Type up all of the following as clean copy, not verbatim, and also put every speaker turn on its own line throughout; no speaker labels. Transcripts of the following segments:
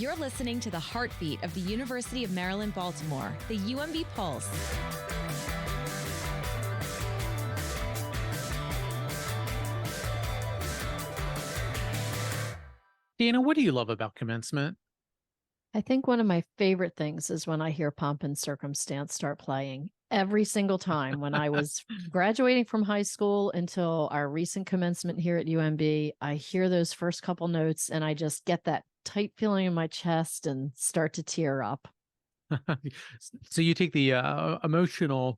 You're listening to the heartbeat of the University of Maryland, Baltimore, the UMB Pulse.
Dana, what do you love about commencement?
I think one of my favorite things is when I hear Pomp and Circumstance start playing. Every single time when I was graduating from high school until our recent commencement here at UMB, I hear those first couple notes and I just get that tight feeling in my chest and start to tear up.
So you take the emotional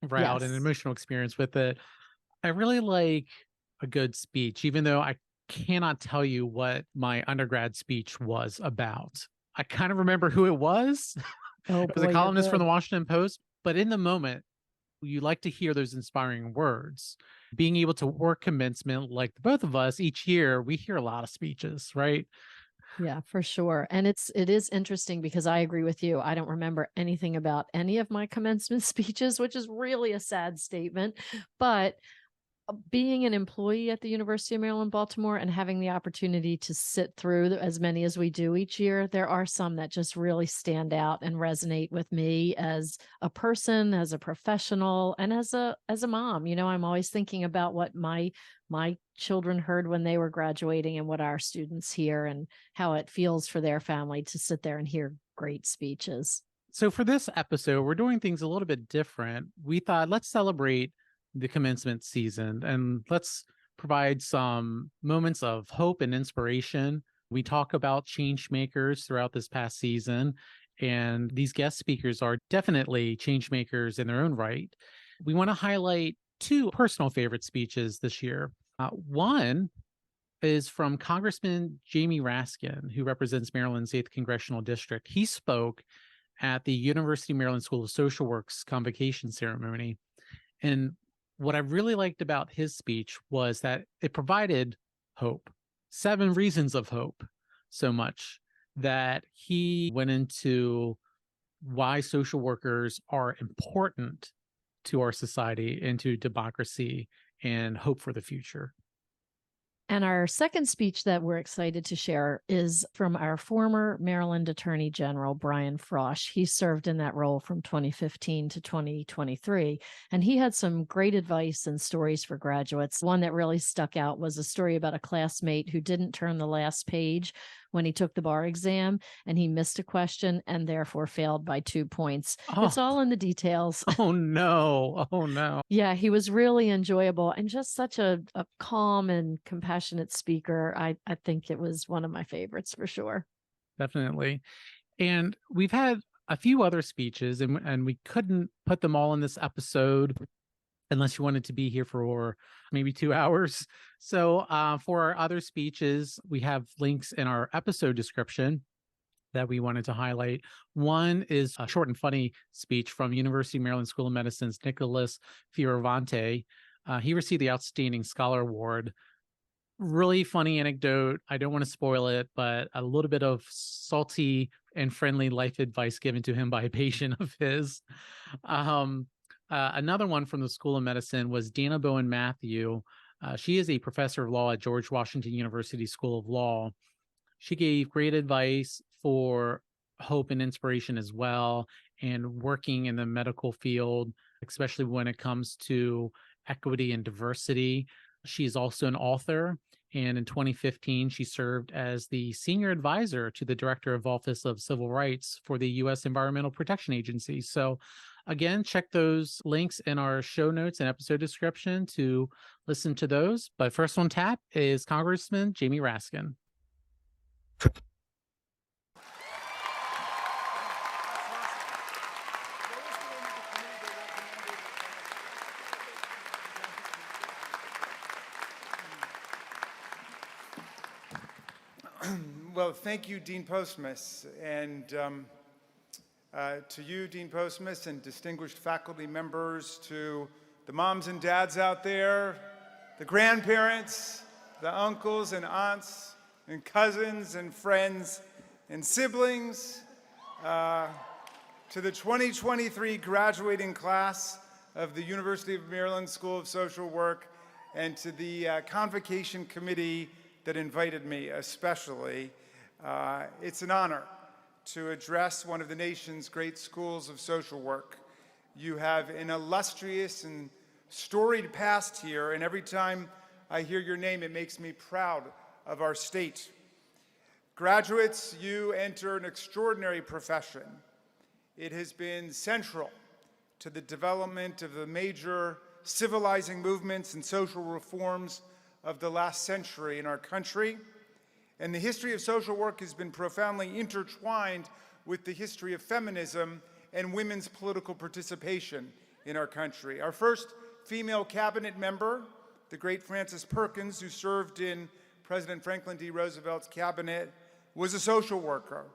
route and
Yes.
emotional experience with it. I really like a good speech, even though I cannot tell you what my undergrad speech was about. I kind of remember who it was.
Oh
It was a
boy,
columnist
you're
from the
good.
Washington Post. But in the moment, you like to hear those inspiring words. Being able to work commencement, like the both of us, each year, we hear a lot of speeches, right?
Yeah, for sure. And it is interesting because I agree with you. I don't remember anything about any of my commencement speeches, which is really a sad statement. But being an employee at the University of Maryland, Baltimore, and having the opportunity to sit through as many as we do each year, there are some that just really stand out and resonate with me as a person, as a professional, and as a mom. You know, I'm always thinking about what my children heard when they were graduating and what our students hear and how it feels for their family to sit there and hear great speeches.
So for this episode, we're doing things a little bit different. We thought, let's celebrate the commencement season and let's provide some moments of hope and inspiration. We talk about change makers throughout this past season, and these guest speakers are definitely change makers in their own right. We want to highlight two personal favorite speeches this year. One is from Congressman Jamie Raskin, who represents Maryland's 8th Congressional District. He spoke at the University of Maryland School of Social Work's convocation ceremony. And what I really liked about his speech was that it provided hope, 7 reasons of hope, so much that he went into why social workers are important to our society and to democracy and hope for the future.
And our second speech that we're excited to share is from our former Maryland Attorney General, Brian Frosh. He served in that role from 2015 to 2023, and he had some great advice and stories for graduates. One that really stuck out was a story about a classmate who didn't turn the last page when he took the bar exam, and he missed a question and therefore failed by 2 points. It's all in the details.
Oh, no. Oh, no.
Yeah, he was really enjoyable and just such a calm and compassionate speaker. I think it was one of my favorites for sure.
Definitely. And we've had a few other speeches, and we couldn't put them all in this episode unless you wanted to be here for maybe 2 hours. So for our other speeches, we have links in our episode description that we wanted to highlight. One is a short and funny speech from University of Maryland School of Medicine's Nicholas Fioravante. He received the Outstanding Scholar Award. Really funny anecdote. I don't want to spoil it, but a little bit of salty and friendly life advice given to him by a patient of his. Another one from the School of Medicine was Dana Bowen Matthew. She is a professor of law at George Washington University School of Law. She gave great advice for hope and inspiration as well, and working in the medical field, especially when it comes to equity and diversity. She's also an author, and in 2015, she served as the senior advisor to the Director of Office of Civil Rights for the U.S. Environmental Protection Agency. So again, check those links in our show notes and episode description to listen to those. But first on tap is Congressman Jamie Raskin.
Well, thank you, Dean Postmus, and to you, Dean Postmus, and distinguished faculty members, to the moms and dads out there, the grandparents, the uncles and aunts, and cousins and friends and siblings, to the 2023 graduating class of the University of Maryland School of Social Work, and to the Convocation Committee that invited me especially. It's an honor to address one of the nation's great schools of social work. You have an illustrious and storied past here, and every time I hear your name, it makes me proud of our state. Graduates, you enter an extraordinary profession. It has been central to the development of the major civilizing movements and social reforms of the last century in our country. And the history of social work has been profoundly intertwined with the history of feminism and women's political participation in our country. Our first female cabinet member, the great Frances Perkins, who served in President Franklin D. Roosevelt's cabinet, was a social worker.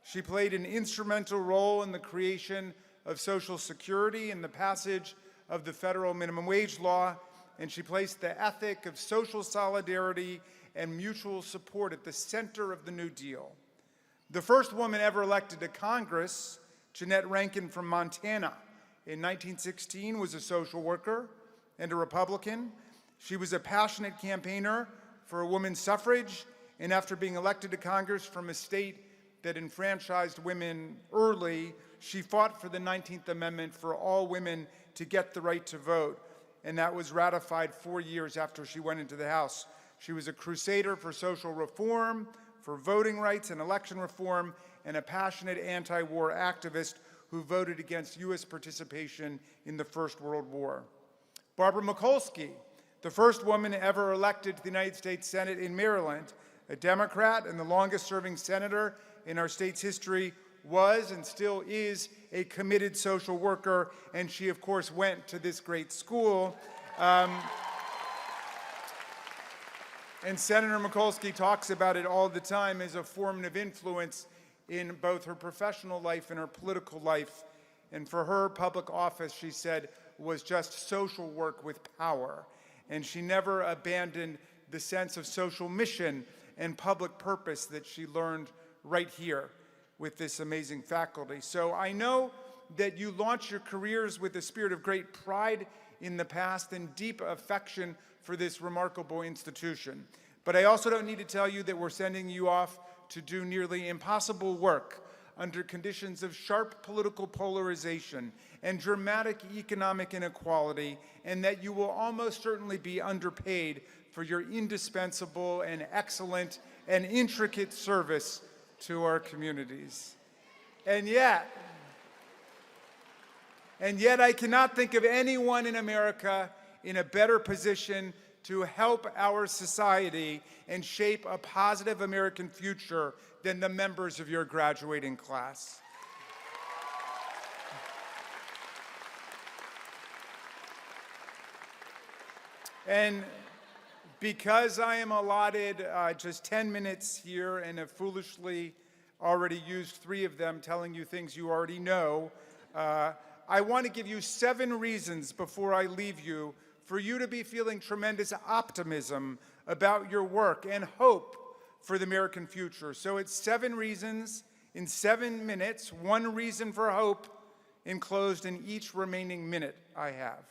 She played an instrumental role in the creation of Social Security and the passage of the federal minimum wage law, and she placed the ethic of social solidarity and mutual support at the center of the New Deal. The first woman ever elected to Congress, Jeanette Rankin from Montana, in 1916, was a social worker and a Republican. She was a passionate campaigner for women's suffrage, and after being elected to Congress from a state that enfranchised women early, she fought for the 19th Amendment for all women to get the right to vote, and that was ratified 4 years after she went into the House. She was a crusader for social reform, for voting rights and election reform, and a passionate anti-war activist who voted against U.S. participation in the First World War. Barbara Mikulski, the first woman ever elected to the United States Senate in Maryland, a Democrat and the longest-serving senator in our state's history, was and still is a committed social worker, and she, of course, went to this great school. And Senator Mikulski talks about it all the time as a formative influence in both her professional life and her political life. And for her, public office, she said, was just social work with power. And she never abandoned the sense of social mission and public purpose that she learned right here with this amazing faculty. So I know that you launched your careers with a spirit of great pride in the past and deep affection for this remarkable institution. But I also don't need to tell you that we're sending you off to do nearly impossible work under conditions of sharp political polarization and dramatic economic inequality, and that you will almost certainly be underpaid for your indispensable and excellent and intricate service to our communities. And yet I cannot think of anyone in America in a better position to help our society and shape a positive American future than the members of your graduating class. And because I am allotted just 10 minutes here and have foolishly already used 3 of them telling you things you already know, I want to give you 7 reasons before I leave you for you to be feeling tremendous optimism about your work and hope for the American future. So it's 7 reasons in 7 minutes, 1 reason for hope enclosed in each remaining minute I have.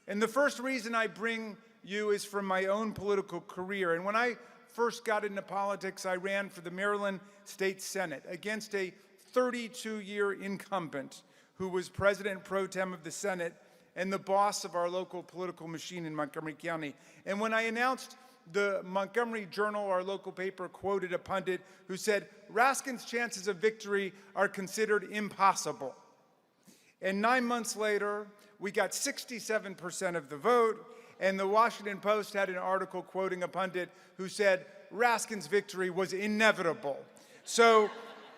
And the first reason I bring you is from my own political career. And when I first got into politics, I ran for the Maryland State Senate against a 32-year incumbent who was president pro tem of the Senate and the boss of our local political machine in Montgomery County. And when I announced, the Montgomery Journal, our local paper, quoted a pundit who said, "Raskin's chances of victory are considered impossible." And 9 months later, we got 67% of the vote, and the Washington Post had an article quoting a pundit who said Raskin's victory was inevitable. So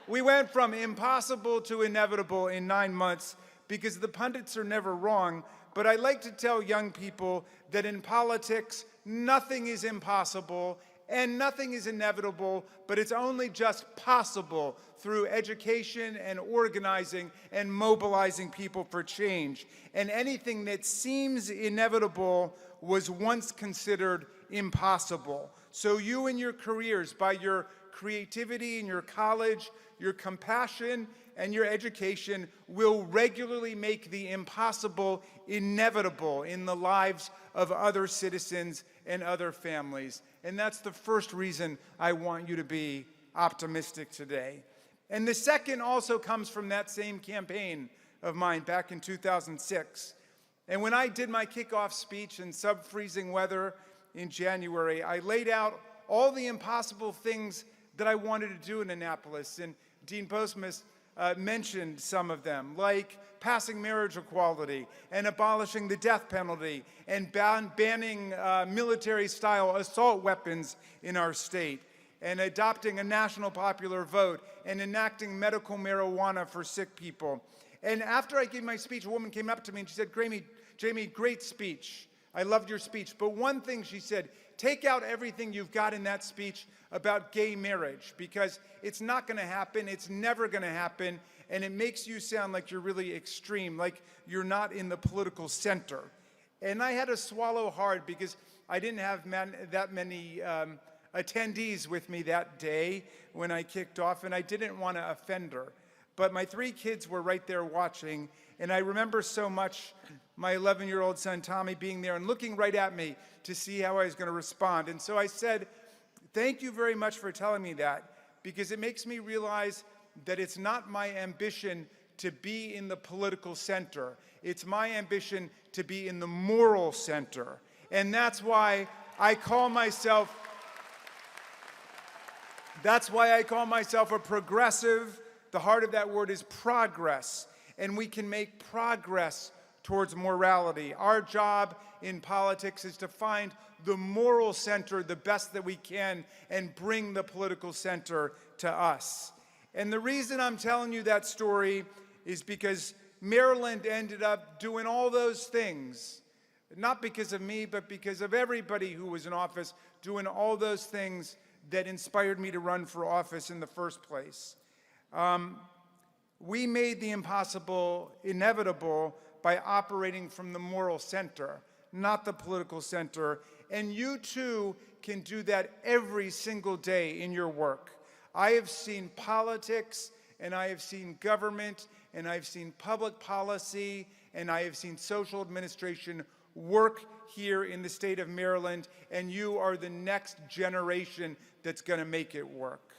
we went from impossible to inevitable in 9 months, because the pundits are never wrong. But I like to tell young people that in politics, nothing is impossible and nothing is inevitable, but it's only just possible through education and organizing and mobilizing people for change. And anything that seems inevitable was once considered impossible. So you and your careers, by your creativity in your college, your compassion, and your education, will regularly make the impossible inevitable in the lives of other citizens and other families. And that's the first reason I want you to be optimistic today. And the second also comes from that same campaign of mine back in 2006. And when I did my kickoff speech in sub-freezing weather in January, I laid out all the impossible things that I wanted to do in Annapolis. And Dean Postmus mentioned some of them, like passing marriage equality and abolishing the death penalty and banning military-style assault weapons in our state, and adopting a national popular vote and enacting medical marijuana for sick people. And after I gave my speech, a woman came up to me and she said, Jamie, great speech. I loved your speech. But one thing she said, take out everything you've got in that speech about gay marriage, because it's not going to happen. It's never going to happen. And it makes you sound like you're really extreme, like you're not in the political center. And I had to swallow hard because I didn't have that many attendees with me that day when I kicked off, and I didn't want to offend her. But my 3 kids were right there watching, and I remember so much my 11-year-old son Tommy being there and looking right at me to see how I was going to respond. And so I said, thank you very much for telling me that, because it makes me realize that it's not my ambition to be in the political center. It's my ambition to be in the moral center. And that's why I call myself a progressive. The heart of that word is progress, and we can make progress towards morality. Our job in politics is to find the moral center the best that we can and bring the political center to us. And the reason I'm telling you that story is because Maryland ended up doing all those things, not because of me, but because of everybody who was in office, doing all those things that inspired me to run for office in the first place. We made the impossible inevitable by operating from the moral center, not the political center. And you too can do that every single day in your work. I have seen politics, and I have seen government, and I've seen public policy, and I have seen social administration work here in the state of Maryland, and you are the next generation that's going to make it work.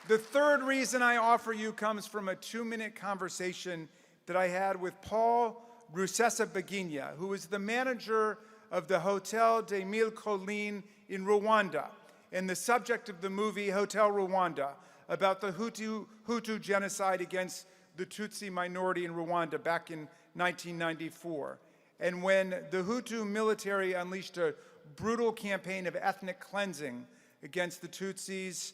The third reason I offer you comes from a 2-minute conversation that I had with Paul Rusesabagina, who is the manager of the Hotel des Mille Collines in Rwanda, and the subject of the movie Hotel Rwanda, about the Hutu genocide against the Tutsi minority in Rwanda back in 1994. And when the Hutu military unleashed a brutal campaign of ethnic cleansing against the Tutsis,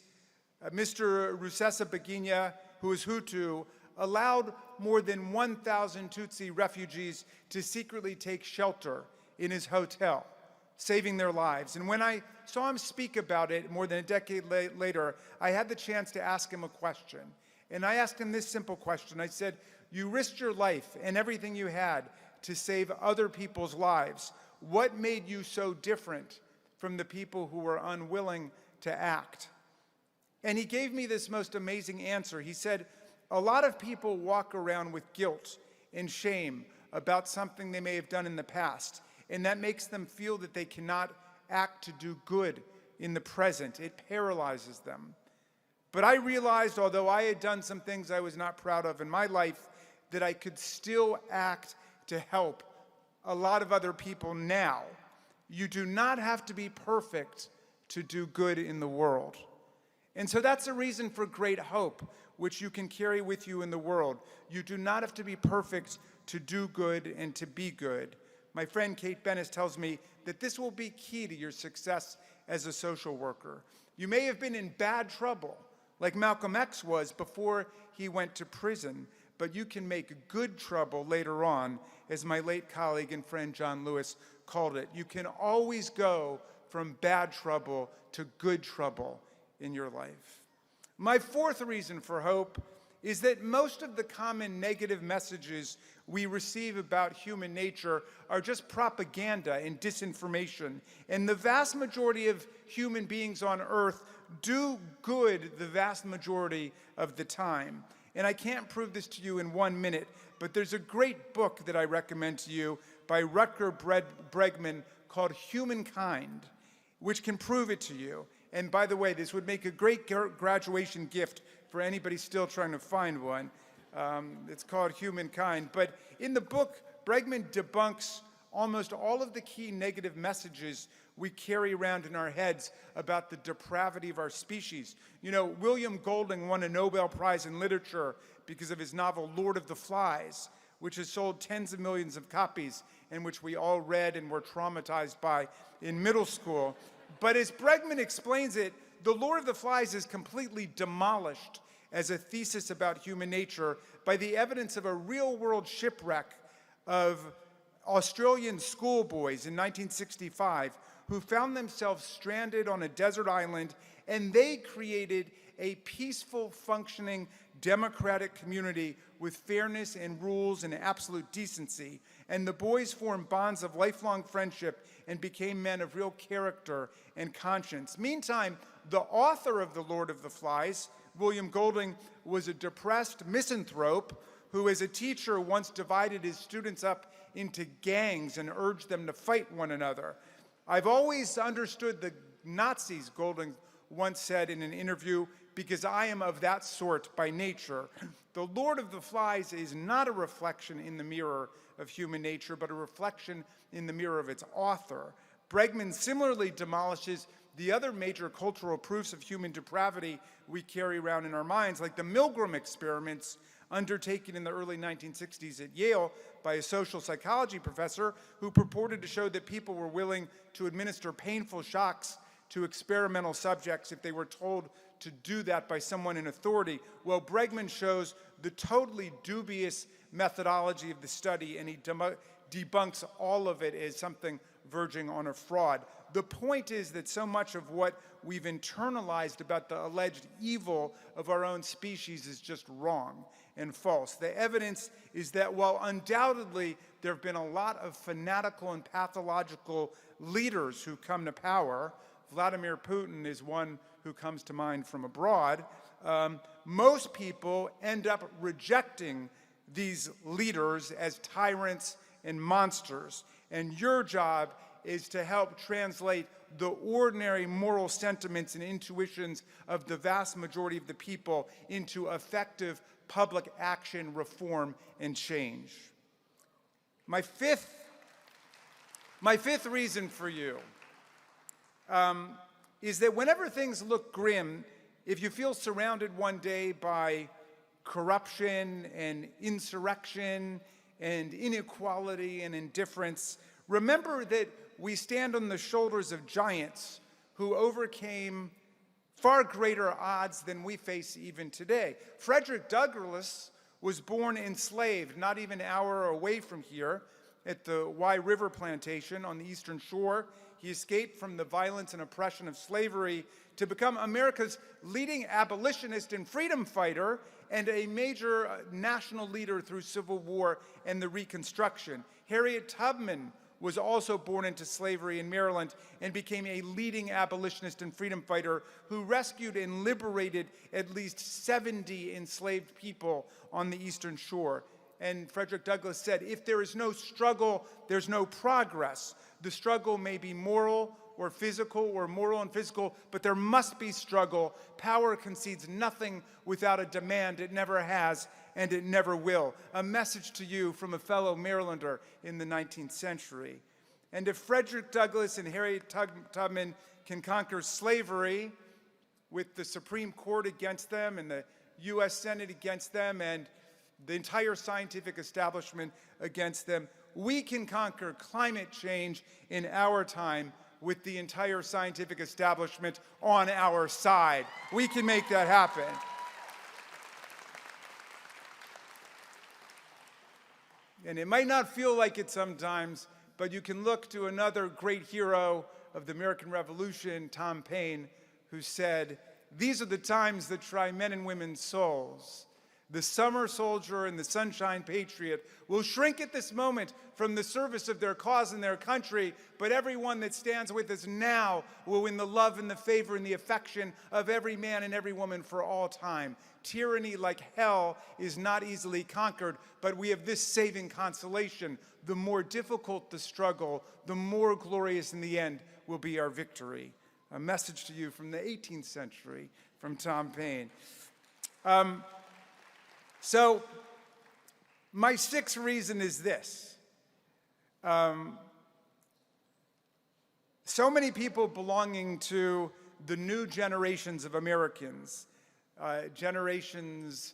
Mr. Rusesabagina, who is Hutu, allowed more than 1,000 Tutsi refugees to secretly take shelter in his hotel, saving their lives. And when I saw him speak about it more than a decade later, I had the chance to ask him a question. And I asked him this simple question. I said, you risked your life and everything you had to save other people's lives. What made you so different from the people who were unwilling to act? And he gave me this most amazing answer. He said, a lot of people walk around with guilt and shame about something they may have done in the past, and that makes them feel that they cannot act to do good in the present. It paralyzes them. But I realized, although I had done some things I was not proud of in my life, that I could still act to help a lot of other people now. You do not have to be perfect to do good in the world. And so that's a reason for great hope, which you can carry with you in the world. You do not have to be perfect to do good and to be good. My friend Kate Bennis tells me that this will be key to your success as a social worker. You may have been in bad trouble, like Malcolm X was before he went to prison, but you can make good trouble later on, as my late colleague and friend John Lewis called it. You can always go from bad trouble to good trouble in your life. My fourth reason for hope is that most of the common negative messages we receive about human nature are just propaganda and disinformation. And the vast majority of human beings on Earth do good the vast majority of the time. And I can't prove this to you in 1 minute, but there's a great book that I recommend to you by Rutger Bregman called Humankind, which can prove it to you. And by the way, this would make a great graduation gift for anybody still trying to find one. It's called Humankind. But in the book, Bregman debunks almost all of the key negative messages we carry around in our heads about the depravity of our species. You know, William Golding won a Nobel Prize in Literature because of his novel Lord of the Flies, which has sold tens of millions of copies and which we all read and were traumatized by in middle school. But as Bregman explains it, the Lord of the Flies is completely demolished as a thesis about human nature by the evidence of a real-world shipwreck of Australian schoolboys in 1965 who found themselves stranded on a desert island, and they created a peaceful, functioning, democratic community with fairness and rules and absolute decency. And the boys formed bonds of lifelong friendship and became men of real character and conscience. Meantime, the author of The Lord of the Flies, William Golding, was a depressed misanthrope who, as a teacher, once divided his students up into gangs and urged them to fight one another. I've always understood the Nazis, Golding once said in an interview, because I am of that sort by nature. The Lord of the Flies is not a reflection in the mirror of human nature, but a reflection in the mirror of its author. Bregman similarly demolishes the other major cultural proofs of human depravity we carry around in our minds, like the Milgram experiments undertaken in the early 1960s at Yale by a social psychology professor who purported to show that people were willing to administer painful shocks to experimental subjects if they were told to do that by someone in authority. Well, Bregman shows the totally dubious methodology of the study, and he debunks all of it as something verging on a fraud. The point is that so much of what we've internalized about the alleged evil of our own species is just wrong and false. The evidence is that while undoubtedly there have been a lot of fanatical and pathological leaders who come to power, Vladimir Putin is one who comes to mind from abroad, most people end up rejecting these leaders as tyrants and monsters. And your job is to help translate the ordinary moral sentiments and intuitions of the vast majority of the people into effective public action, reform, and change. My fifth reason for you is that whenever things look grim, if you feel surrounded one day by corruption and insurrection and inequality and indifference, remember that we stand on the shoulders of giants who overcame far greater odds than we face even today. Frederick Douglass was born enslaved, not even an hour away from here, at the Wye River Plantation on the Eastern Shore. He escaped from the violence and oppression of slavery to become America's leading abolitionist and freedom fighter and a major national leader through Civil War and the Reconstruction. Harriet Tubman was also born into slavery in Maryland and became a leading abolitionist and freedom fighter who rescued and liberated at least 70 enslaved people on the Eastern Shore. And Frederick Douglass said, if there is no struggle, there's no progress. The struggle may be moral or physical or moral and physical, but there must be struggle. Power concedes nothing without a demand. It never has, and it never will. A message to you from a fellow Marylander in the 19th century. And if Frederick Douglass and Harriet Tubman can conquer slavery with the Supreme Court against them and the U.S. Senate against them and the entire scientific establishment against them, we can conquer climate change in our time with the entire scientific establishment on our side. We can make that happen. And it might not feel like it sometimes, but you can look to another great hero of the American Revolution, Tom Paine, who said, "These are the times that try men and women's souls. The summer soldier and the sunshine patriot will shrink at this moment from the service of their cause and their country, but everyone that stands with us now will win the love and the favor and the affection of every man and every woman for all time. Tyranny, like hell, is not easily conquered, but we have this saving consolation. The more difficult the struggle, the more glorious in the end will be our victory. A message to you from the 18th century from Tom Paine. So my sixth reason is this. So many people belonging to the new generations of Americans, generations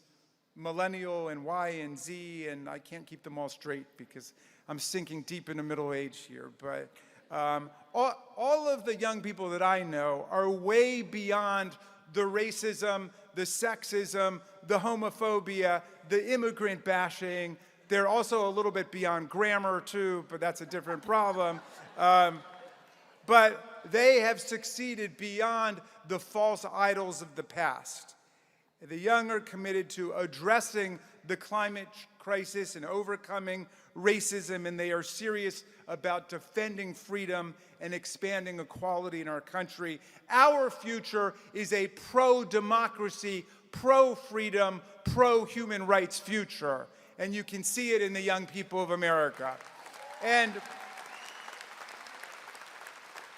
millennial and Y and Z, and I can't keep them all straight because I'm sinking deep into middle age here, but all of the young people that I know are way beyond the racism, the sexism, the homophobia, the immigrant bashing. They're also a little bit beyond grammar too, but that's a different problem. But they have succeeded beyond the false idols of the past. The young are committed to addressing the climate crisis and overcoming racism, and they are serious about defending freedom and expanding equality in our country. Our future is a pro-democracy, pro-freedom, pro-human rights future, and you can see it in the young people of America. And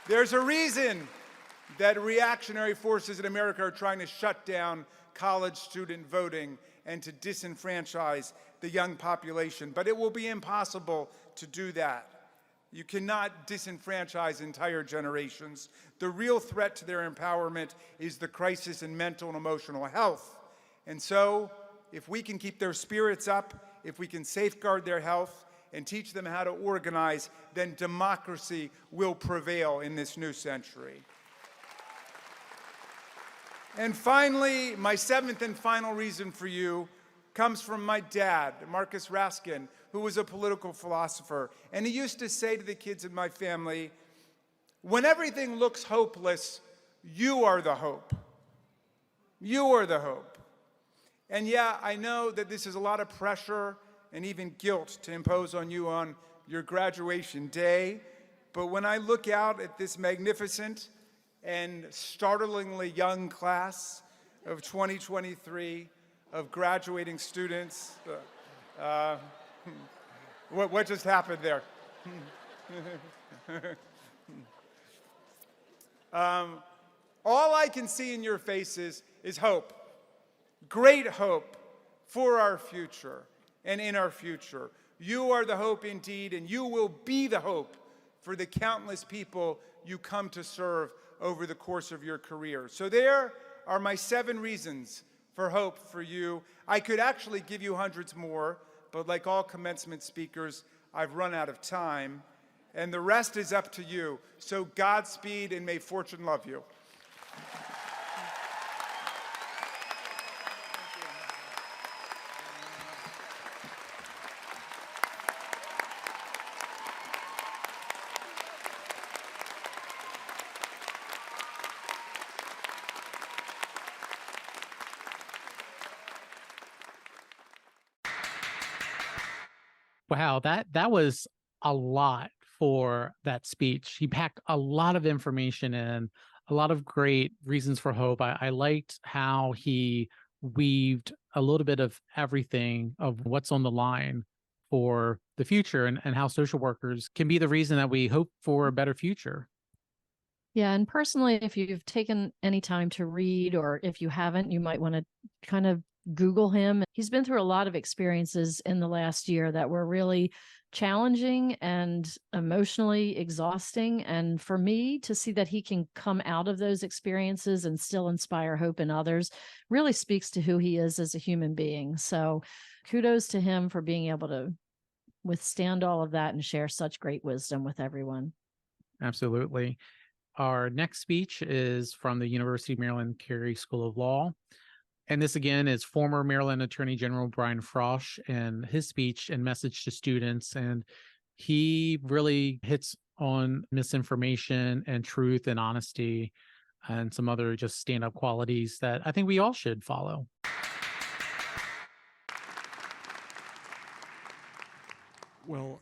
there's a reason that reactionary forces in America are trying to shut down college student voting and to disenfranchise the young population, but it will be impossible to do that. You cannot disenfranchise entire generations. The real threat to their empowerment is the crisis in mental and emotional health. And so, if we can keep their spirits up, if we can safeguard their health and teach them how to organize, then democracy will prevail in this new century. And finally, my seventh and final reason for you comes from my dad, Marcus Raskin, who was a political philosopher. And he used to say to the kids in my family, when everything looks hopeless, you are the hope. You are the hope. And yeah, I know that this is a lot of pressure and even guilt to impose on you on your graduation day. But when I look out at this magnificent and startlingly young class of 2023 of graduating students, what just happened there? All I can see in your faces is hope, great hope for our future and in our future. You are the hope indeed, and you will be the hope for the countless people you come to serve over the course of your career. So there are my 7 reasons for hope for you. I could actually give you hundreds more, but like all commencement speakers, I've run out of time, and the rest is up to you. So Godspeed, and may fortune love you.
Wow, that was a lot for that speech. He packed a lot of information in, a lot of great reasons for hope. I liked how he weaved a little bit of everything of what's on the line for the future and how social workers can be the reason that we hope for a better future.
Yeah, and personally, if you've taken any time to read, or if you haven't, you might want to kind of Google him. He's been through a lot of experiences in the last year that were really challenging and emotionally exhausting. And for me to see that he can come out of those experiences and still inspire hope in others really speaks to who he is as a human being. So kudos to him for being able to withstand all of that and share such great wisdom with everyone.
Absolutely. Our next speech is from the University of Maryland Carey School of Law. And this again is former Maryland Attorney General Brian Frosh and his speech and message to students. And he really hits on misinformation and truth and honesty and some other just stand-up qualities that I think we all should follow.
Well,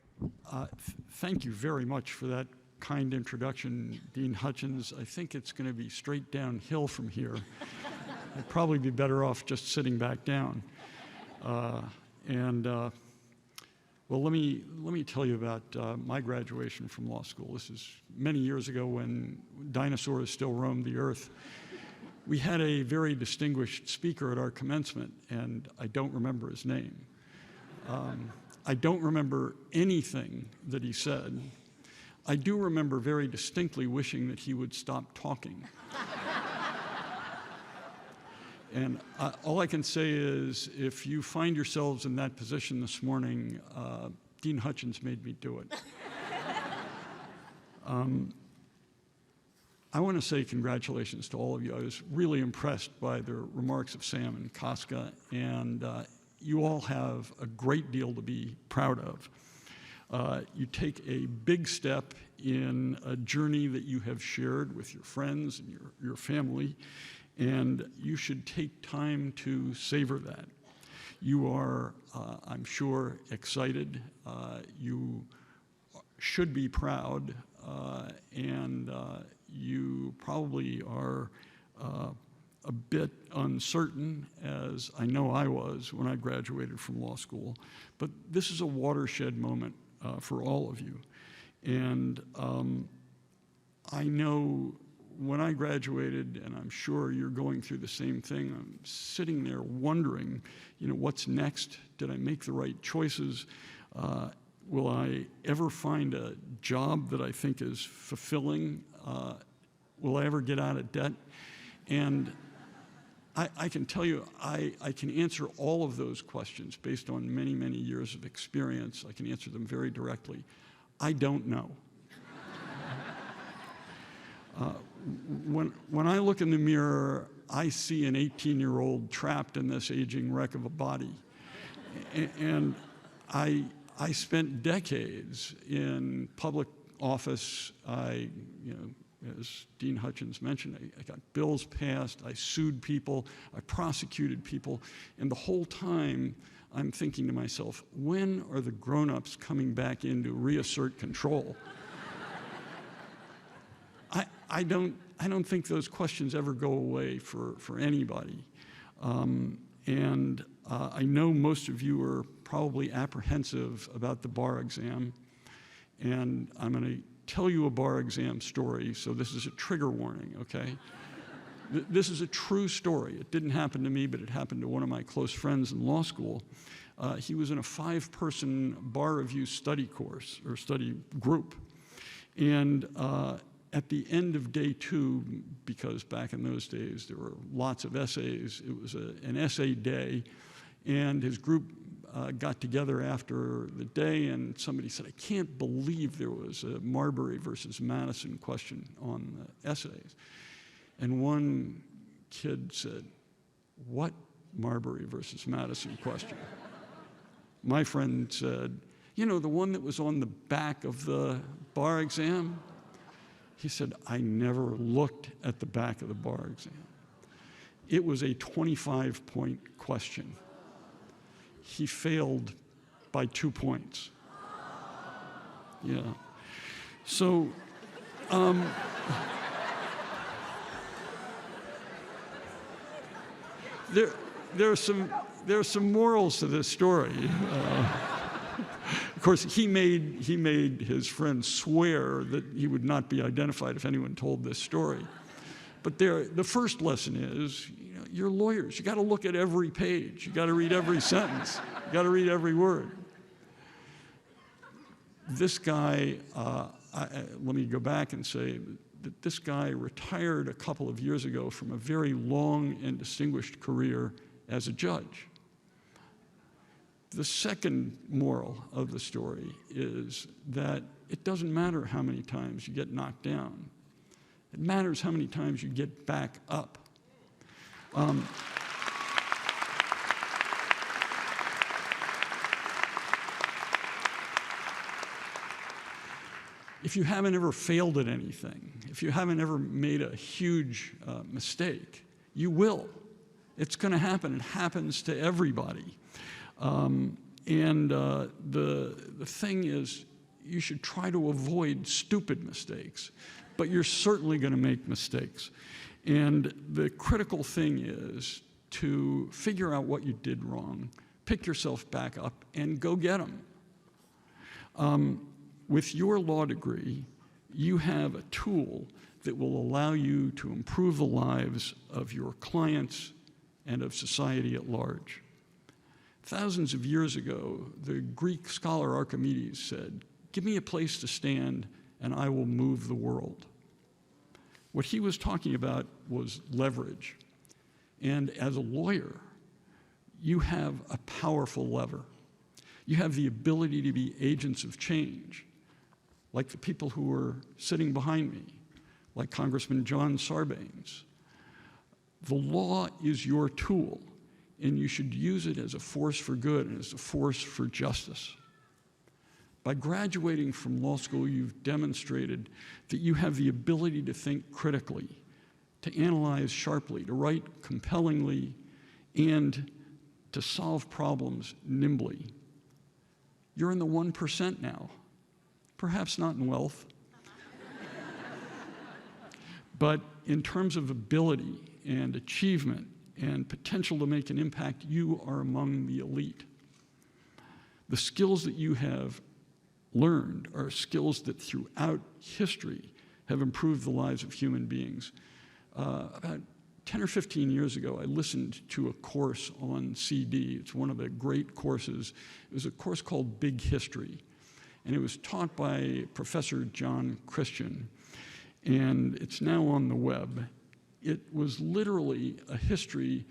thank you very much for that kind introduction, Dean Hutchins. I think it's going to be straight downhill from here. I'd probably be better off just sitting back down. Well, let me tell you about my graduation from law school. This is many years ago when dinosaurs still roamed the earth. We had a very distinguished speaker at our commencement, and I don't remember his name. I don't remember anything that he said. I do remember very distinctly wishing that he would stop talking. And all I can say is, if you find yourselves in that position this morning, Dean Hutchins made me do it. I want to say congratulations to all of you. I was really impressed by the remarks of Sam and Casca, and you all have a great deal to be proud of. You take a big step in a journey that you have shared with your friends and your family, and you should take time to savor that. You are, I'm sure, excited. You should be proud, and you probably are a bit uncertain, as I know I was when I graduated from law school. But this is a watershed moment for all of you. And I know when I graduated, and I'm sure you're going through the same thing, I'm sitting there wondering, what's next? Did I make the right choices? Will I ever find a job that I think is fulfilling? Will I ever get out of debt? And I can tell you, I can answer all of those questions based on many, many years of experience. I can answer them very directly. I don't know. When I look in the mirror, I see an 18-year-old trapped in this aging wreck of a body. And I spent decades in public office. As Dean Hutchins mentioned, I got bills passed, I sued people, I prosecuted people, and the whole time I'm thinking to myself, when are the grown-ups coming back in to reassert control? I don't think those questions ever go away for anybody. I know most of you are probably apprehensive about the bar exam, and I'm going to tell you a bar exam story, so this is a trigger warning, okay? This is a true story. It didn't happen to me, but it happened to one of my close friends in law school. He was in a 5-person bar review study course, or study group. And at the end of day 2, because back in those days there were lots of essays, it was an essay day, and his group got together after the day, and somebody said, I can't believe there was a Marbury versus Madison question on the essays. And one kid said, what Marbury versus Madison question? My friend said, the one that was on the back of the bar exam? He said, I never looked at the back of the bar exam. It was a 25-point question. He failed by 2 points. Yeah. So, there are some morals to this story. Of course, he made his friend swear that he would not be identified if anyone told this story. But the first lesson is, you're lawyers. You got to look at every page. You got to read every sentence. You got to read every word. This guy, let me go back and say that this guy retired a couple of years ago from a very long and distinguished career as a judge. The second moral of the story is that it doesn't matter how many times you get knocked down. It matters how many times you get back up. If you haven't ever failed at anything, if you haven't ever made a huge mistake, you will. It's going to happen. It happens to everybody. And the thing is, you should try to avoid stupid mistakes, but you're certainly going to make mistakes. And the critical thing is to figure out what you did wrong, pick yourself back up, and go get them. With your law degree, you have a tool that will allow you to improve the lives of your clients and of society at large. Thousands of years ago, the Greek scholar Archimedes said, "Give me a place to stand and I will move the world." What he was talking about was leverage. And as a lawyer, you have a powerful lever. You have the ability to be agents of change, like the people who are sitting behind me, like Congressman John Sarbanes. The law is your tool, and you should use it as a force for good and as a force for justice. By graduating from law school, you've demonstrated that you have the ability to think critically, to analyze sharply, to write compellingly, and to solve problems nimbly. You're in the 1% now, perhaps not in wealth, but in terms of ability and achievement and potential to make an impact, you are among the elite. The skills that you have learned are skills that throughout history have improved the lives of human beings. About 10 or 15 years ago, I listened to a course on CD. It's one of the great courses. It was a course called Big History, and it was taught by Professor John Christian, and it's now on the web. It was literally a history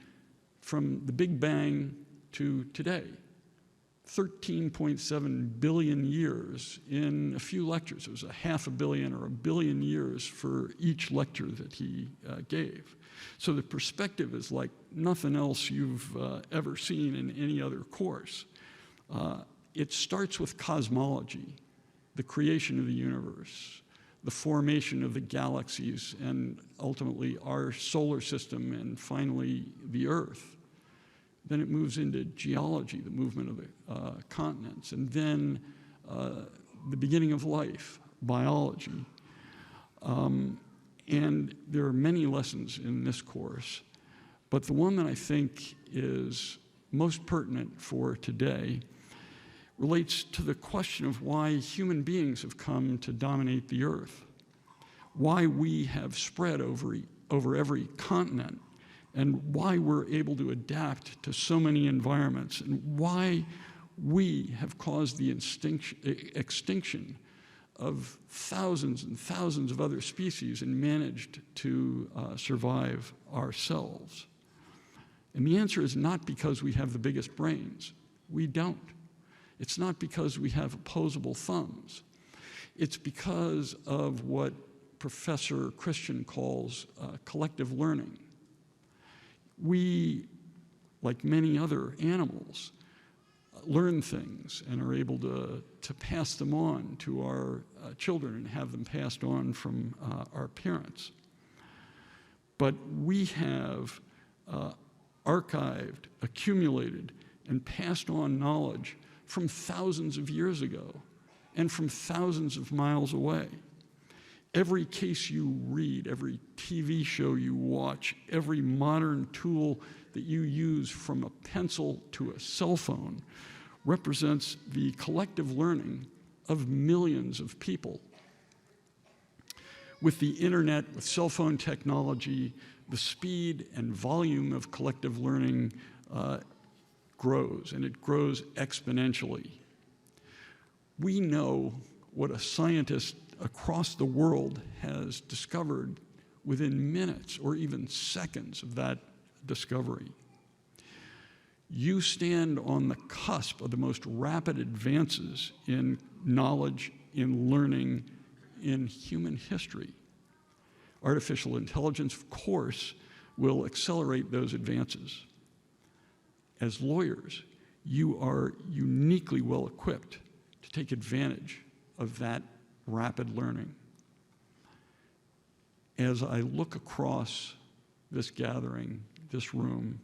from the Big Bang to today. 13.7 billion years in a few lectures. It was a half a billion or a billion years for each lecture that he gave. So the perspective is like nothing else you've ever seen in any other course. It starts with cosmology, the creation of the universe, the formation of the galaxies, and ultimately our solar system, and finally the Earth. Then it moves into geology, the movement of the continents, and then the beginning of life, biology. And there are many lessons in this course, but the one that I think is most pertinent for today relates to the question of why human beings have come to dominate the earth, why we have spread over every continent, and why we're able to adapt to so many environments, and why we have caused the extinction of thousands and thousands of other species and managed to survive ourselves. And the answer is not because we have the biggest brains. We don't. It's not because we have opposable thumbs. It's because of what Professor Christian calls collective learning. We, like many other animals, learn things and are able to pass them on to our children and have them passed on from our parents. But we have archived, accumulated, and passed on knowledge from thousands of years ago and from thousands of miles away. Every case you read, every TV show you watch, every modern tool that you use, from a pencil to a cell phone, represents the collective learning of millions of people. With the internet, with cell phone technology, the speed and volume of collective learning grows, and it grows exponentially. We know what a scientist across the world has discovered within minutes or even seconds of that discovery. You stand on the cusp of the most rapid advances in knowledge, in learning, in human history. Artificial intelligence, of course, will accelerate those advances. As lawyers, you are uniquely well equipped to take advantage of that rapid learning. As I look across this gathering, this room,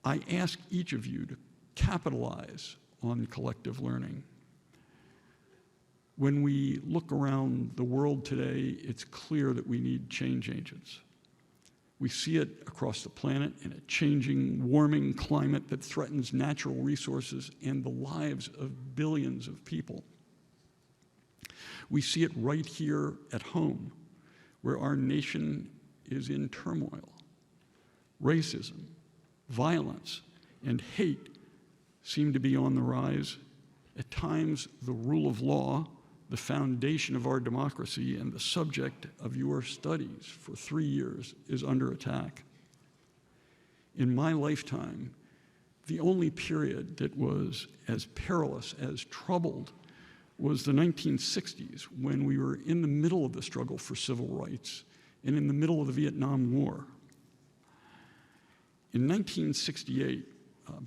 I ask each of you to capitalize on collective learning. When we look around the world today, it's clear that we need change agents. We see it across the planet in a changing, warming climate that threatens natural resources and the lives of billions of people. We see it right here at home, where our nation is in turmoil. Racism, violence, and hate seem to be on the rise. At times, the rule of law, the foundation of our democracy and the subject of your studies for 3 years, is under attack. In my lifetime, the only period that was as perilous, as troubled, was the 1960s, when we were in the middle of the struggle for civil rights and in the middle of the Vietnam War. In 1968,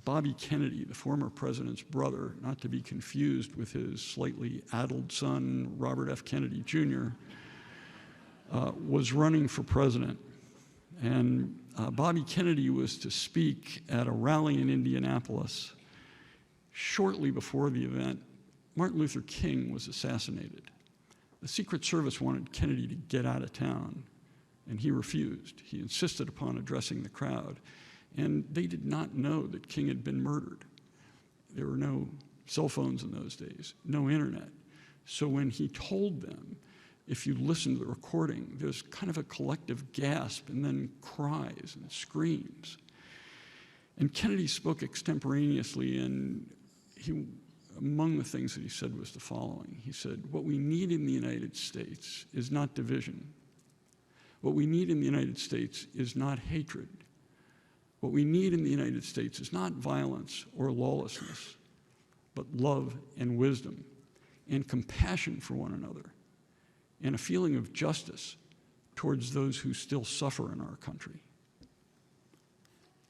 Bobby Kennedy, the former president's brother, not to be confused with his slightly addled son, Robert F. Kennedy Jr., was running for president. And Bobby Kennedy was to speak at a rally in Indianapolis. Shortly before the event, Martin Luther King was assassinated. The Secret Service wanted Kennedy to get out of town, and he refused. He insisted upon addressing the crowd. And they did not know that King had been murdered. There were no cell phones in those days, no internet. So when he told them, if you listen to the recording, there's kind of a collective gasp and then cries and screams. And Kennedy spoke extemporaneously, and among the things that he said was the following. He said, what we need in the United States is not division. What we need in the United States is not hatred. What we need in the United States is not violence or lawlessness, but love and wisdom and compassion for one another and a feeling of justice towards those who still suffer in our country.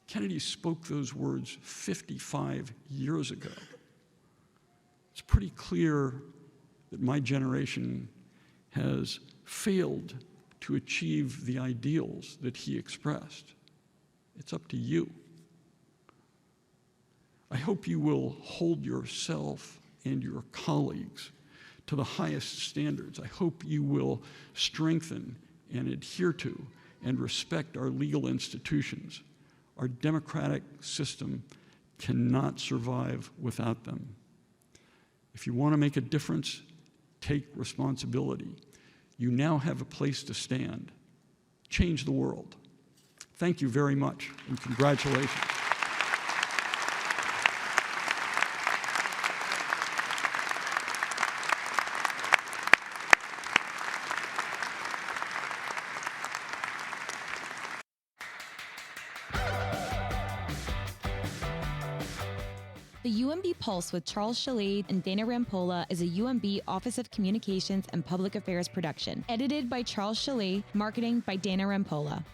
Kennedy spoke those words 55 years ago. It's pretty clear that my generation has failed to achieve the ideals that he expressed. It's up to you. I hope you will hold yourself and your colleagues to the highest standards. I hope you will strengthen and adhere to and respect our legal institutions. Our democratic system cannot survive without them. If you want to make a difference, take responsibility. You now have a place to stand. Change the world. Thank you very much, and congratulations.
The UMB Pulse with Charles Schelle and Dana Rampolla is a UMB Office of Communications and Public Affairs production. Edited by Charles Schelle, marketing by Dana Rampolla.